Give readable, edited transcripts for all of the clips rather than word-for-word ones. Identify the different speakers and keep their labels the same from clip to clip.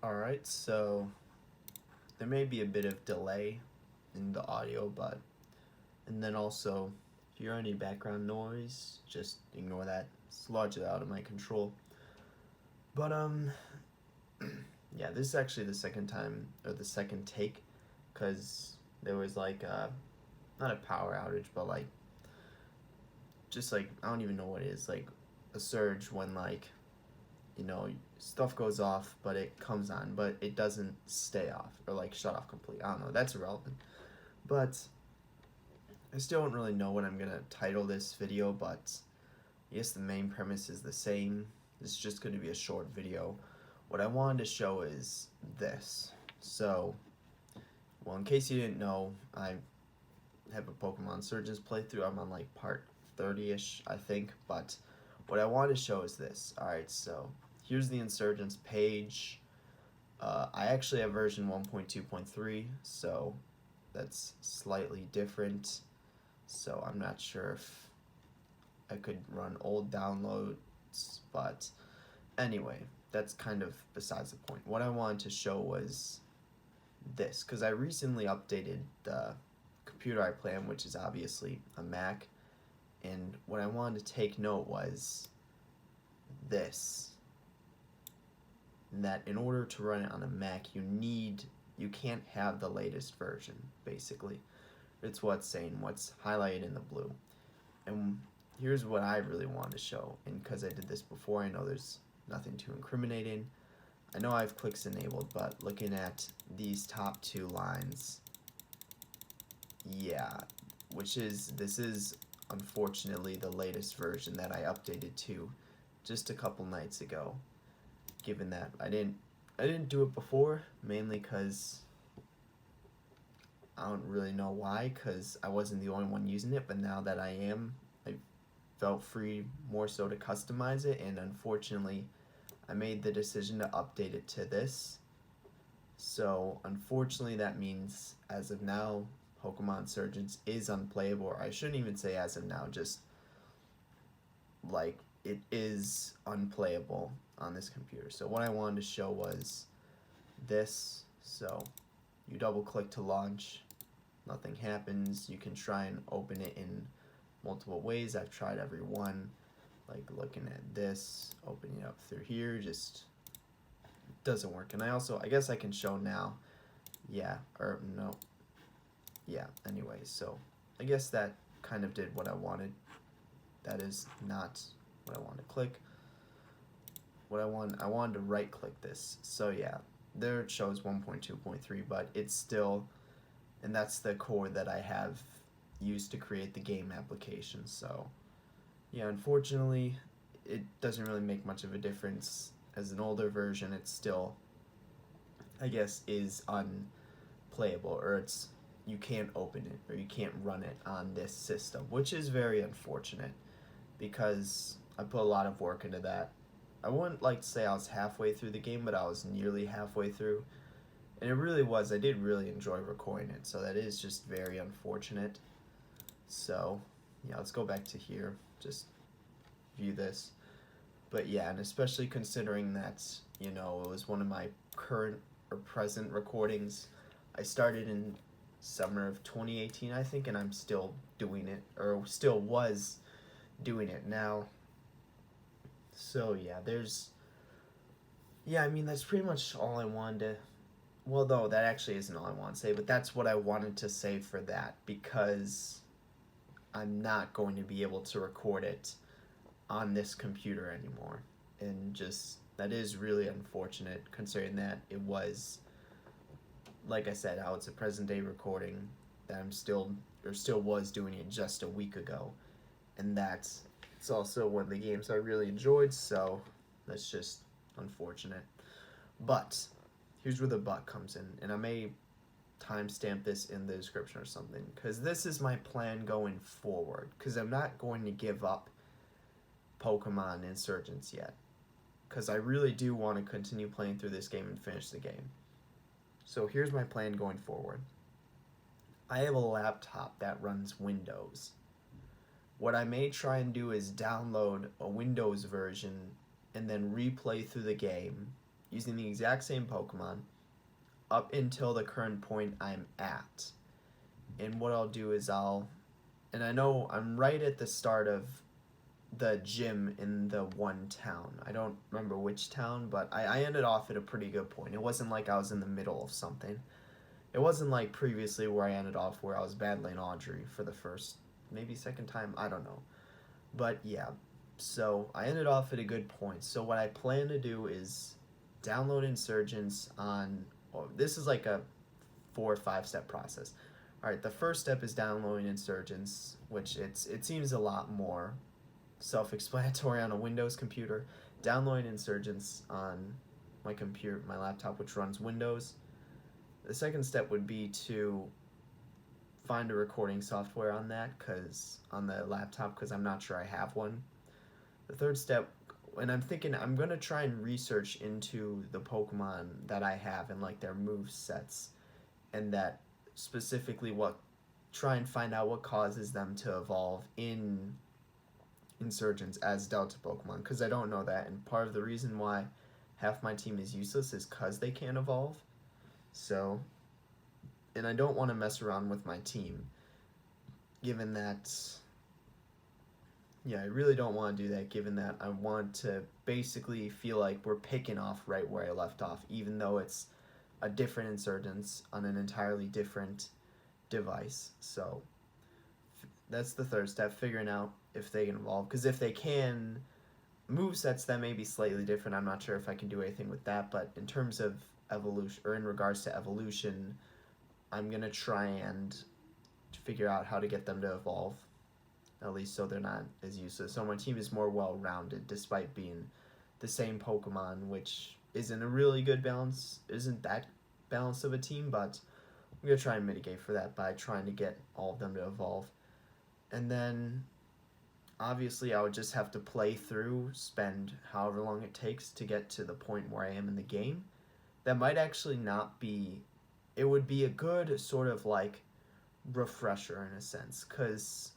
Speaker 1: Alright, so there may be a bit of delay in the audio, and then also, if you hear any background noise, just ignore that. It's largely out of my control. But, yeah, this is actually the second time, or the second take, because there was like not a power outage, but like, just like, I don't even know what it is, like a surge when like, stuff goes off, but it comes on, but it doesn't stay off or like shut off completely. I don't know. That's irrelevant. But I still don't really know what I'm gonna title this video, but I guess the main premise is the same. This is just going to be a short video. What I wanted to show is this. So, well, in case you didn't know, I have a Pokemon Insurgence playthrough. I'm on like part 30-ish, I think, but what I wanted to show is this. Alright, so here's the Insurgence page. I actually have version 1.2.3, so that's slightly different. So I'm not sure if I could run old downloads, but anyway, that's kind of besides the point. What I wanted to show was this, because I recently updated the computer I play on, which is obviously a Mac, and what I wanted to take note was this, that in order to run it on a Mac, you can't have the latest version, basically. It's what's saying, what's highlighted in the blue. And here's what I really wanted to show, and because I did this before, I know there's nothing too incriminating. I know I have clicks enabled, but looking at these top two lines, yeah, this is unfortunately the latest version that I updated to just a couple nights ago. Given that I didn't do it before, mainly because I don't really know why, because I wasn't the only one using it, but now that I am, I felt free more so to customize it, and unfortunately I made the decision to update it to this. So unfortunately that means as of now Pokemon Insurgence is unplayable, or I shouldn't even say as of now, just like it is unplayable on this computer. So what I wanted to show was this. So you double click to launch, nothing happens. You can try and open it in multiple ways. I've tried every one, like looking at this, opening it up through here, just doesn't work. And I guess I can show now. Yeah, or no. Yeah, anyway, so I guess that kind of did what I wanted. That is not what I want to click. I wanted to right click this. So yeah, there it shows 1.2.3, but it's still, and that's the code that I have used to create the game application. So yeah, unfortunately, it doesn't really make much of a difference. As an older version, it's still, I guess, is unplayable, or you can't open it, or you can't run it on this system, which is very unfortunate because I put a lot of work into that. I wouldn't like to say I was halfway through the game, but I was nearly halfway through. And it really was. I did really enjoy recording it, so that is just very unfortunate. So, yeah, let's go back to here. Just view this. But yeah, and especially considering that, it was one of my current or present recordings. I started in summer of 2018, I think, and I'm still doing it, or still was doing it now. So yeah, I mean, that's pretty much all I wanted to, well, no, that actually isn't all I want to say, but that's what I wanted to say for that, because I'm not going to be able to record it on this computer anymore. And just, that is really unfortunate, considering that it was, like I said, how it's a present day recording, that I'm still was doing it just a week ago. And it's also one of the games I really enjoyed, so that's just unfortunate. But here's where the but comes in, and I may timestamp this in the description or something, because this is my plan going forward, because I'm not going to give up Pokemon Insurgence yet, because I really do want to continue playing through this game and finish the game. So here's my plan going forward. I have a laptop that runs Windows. What I may try and do is download a Windows version and then replay through the game using the exact same Pokemon up until the current point I'm at. And what I'll do is and I know I'm right at the start of the gym in the one town. I don't remember which town, but I ended off at a pretty good point. It wasn't like I was in the middle of something. It wasn't like previously where I ended off where I was battling Audrey for the first, maybe second time, I don't know. But yeah, so I ended off at a good point. So what I plan to do is download Insurgence on, this is like a 4 or 5 step process. Alright, the first step is downloading Insurgence, which it seems a lot more self-explanatory on a Windows computer. Downloading Insurgence on my computer, my laptop, which runs Windows. The second step would be to find a recording software on that, on the laptop, because I'm not sure I have one. The third step, and I'm thinking I'm going to try and research into the Pokemon that I have and like their move sets, and that specifically try and find out what causes them to evolve in Insurgents as Delta Pokemon, because I don't know that, and part of the reason why half my team is useless is because they can't evolve. So, and I don't want to mess around with my team, given that, yeah, I really don't want to do that, given that I want to basically feel like we're picking off right where I left off, even though it's a different Insurgence on an entirely different device. So that's the third step, figuring out if they can evolve, because if they can, movesets that may be slightly different. I'm not sure if I can do anything with that, but in terms of evolution, or in regards to evolution, I'm gonna try and figure out how to get them to evolve, at least so they're not as useless. So my team is more well-rounded, despite being the same Pokemon, which isn't a really good balance, isn't that balanced of a team, but I'm gonna try and mitigate for that by trying to get all of them to evolve. And then obviously I would just have to play through, spend however long it takes to get to the point where I am in the game. That might actually not be, it would be a good sort of like refresher in a sense, because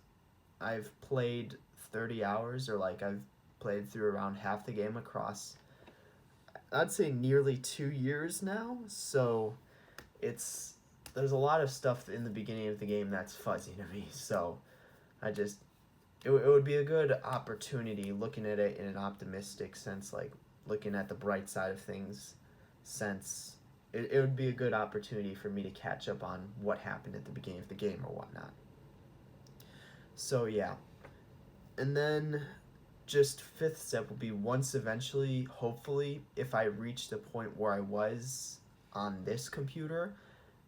Speaker 1: I've played 30 hours, or like I've played through around half the game across, I'd say nearly 2 years now. So there's a lot of stuff in the beginning of the game that's fuzzy to me. So it would be a good opportunity, looking at it in an optimistic sense, like looking at the bright side of things sense. It would be a good opportunity for me to catch up on what happened at the beginning of the game or whatnot. So yeah. And then just fifth step will be, once eventually, hopefully, if I reach the point where I was on this computer,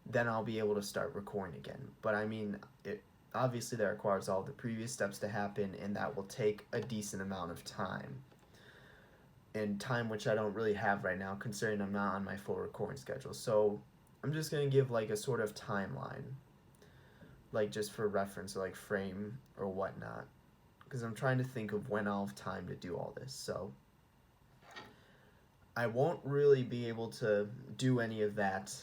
Speaker 1: then I'll be able to start recording again. But I mean, obviously that requires all the previous steps to happen, and that will take a decent amount of time. And time which I don't really have right now, considering I'm not on my full recording schedule. So I'm just going to give like a sort of timeline, like just for reference, or like frame or whatnot, because I'm trying to think of when I'll have time to do all this. So I won't really be able to do any of that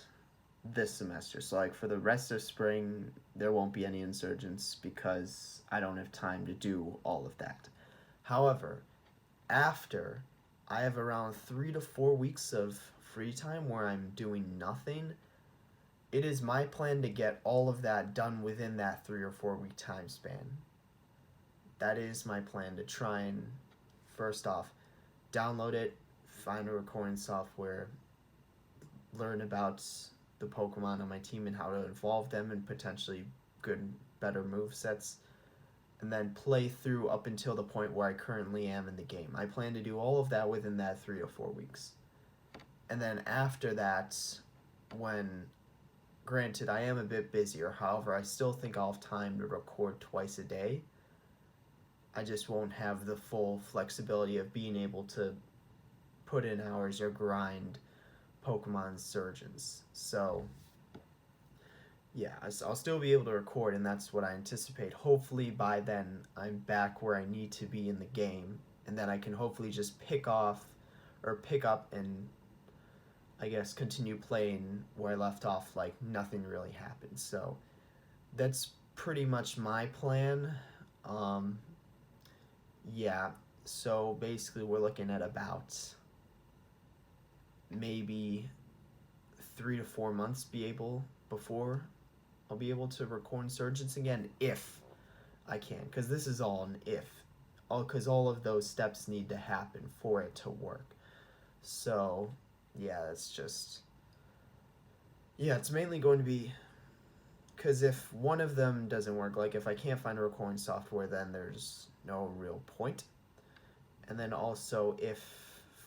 Speaker 1: this semester. So like for the rest of spring, there won't be any Insurgents because I don't have time to do all of that. However, after, I have around 3 to 4 weeks of free time where I'm doing nothing. It is my plan to get all of that done within that 3 or 4 week time span. That is my plan, to try and, first off, download it, find a recording software, learn about the Pokemon on my team and how to evolve them and potentially better movesets, and then play through up until the point where I currently am in the game. I plan to do all of that within that 3 to 4 weeks. And then after that, when, granted, I am a bit busier, however, I still think I'll have time to record twice a day. I just won't have the full flexibility of being able to put in hours or grind Pokemon Surgeons. So yeah, I'll still be able to record, and that's what I anticipate. Hopefully by then I'm back where I need to be in the game, and then I can hopefully just pick up and I guess continue playing where I left off like nothing really happened. So that's pretty much my plan. Yeah, so basically we're looking at about maybe 3 to 4 months before I'll be able to record Insurgence again, if I can, because this is all an if, because all of those steps need to happen for it to work. So yeah, it's mainly going to be, because if one of them doesn't work, like if I can't find a recording software, then there's no real point. And then also, if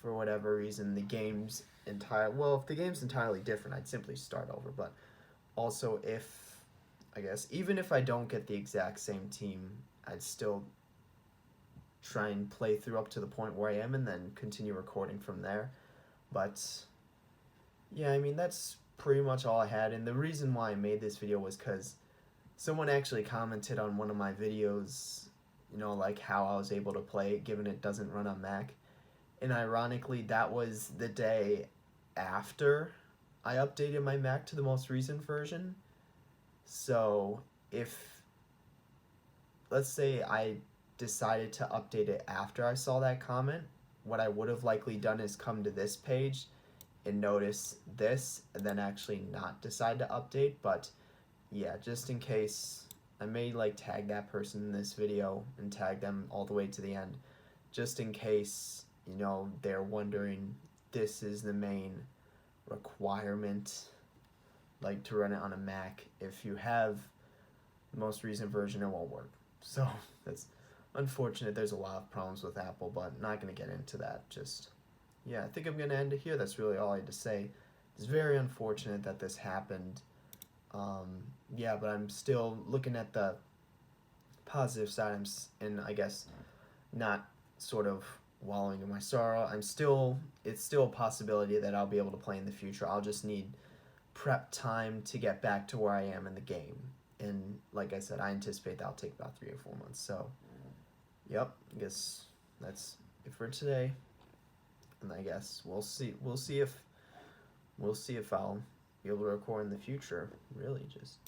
Speaker 1: for whatever reason if the game's entirely different, I'd simply start over. But also, I guess even if I don't get the exact same team, I'd still try and play through up to the point where I am and then continue recording from there. But yeah, I mean, that's pretty much all I had. And the reason why I made this video was because someone actually commented on one of my videos, like how I was able to play it given it doesn't run on Mac. And ironically, that was the day after I updated my Mac to the most recent version. So let's say I decided to update it after I saw that comment, what I would have likely done is come to this page and notice this and then actually not decide to update. But yeah, just in case, I may tag that person in this video and tag them all the way to the end, just in case they're wondering. This is the main requirement to run it on a Mac. If you have the most recent version, it won't work. So that's unfortunate. There's a lot of problems with Apple, but not going to get into that. I think I'm going to end it here. That's really all I had to say. It's very unfortunate that this happened. But I'm still looking at the positive side, and I guess not sort of wallowing in my sorrow. It's still a possibility that I'll be able to play in the future. I'll just need prep time to get back to where I am in the game. And like I said, I anticipate that'll take about 3 or 4 months. So, yep, I guess that's it for today. And I guess we'll see if I'll be able to record in the future. Really, just